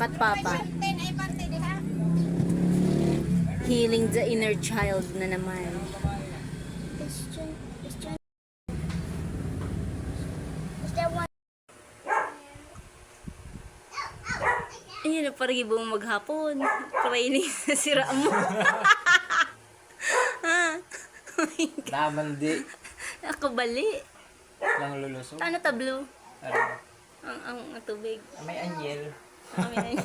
Kat Papa. Healing the inner child na naman. Ayun na paribong maghapon. Training na sira mo. Ha? Naman di. Ako bali. Lang lulusog. Ano tablo? Ano? Ang tubig. May anyel. Ay,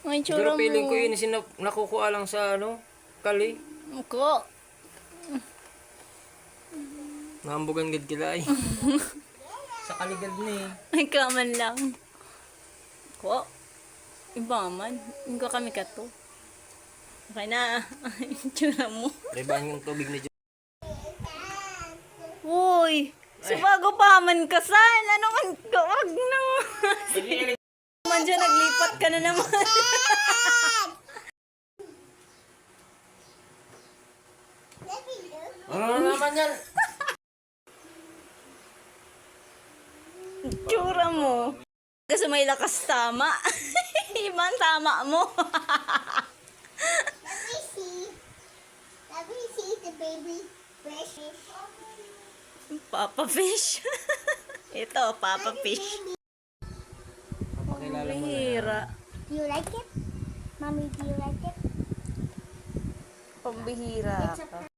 ay Pero tsura mo. feeling ko yun nakukuha lang sa ano, kali. Ko. Nahambugan gid kila ay. Sa kaligad ni. Ay kaman lang. Ko. Iba man. Hindi kami kato. Okay na. Ay tsura mo. Riban yung tubig ni Uy. Subago pa man kasan. Ano man gawag nang. Man dyan naglipat ka na naman. Ano naman yan? Tsura mo. Kasi may lakas tama. Ibang tama mo. Let me see the baby fish. Papa fish. Ito, Papa fish. Pakilala mo na. Pambihira. Do you like it? Mommy, do you like it? Pambihira. It's a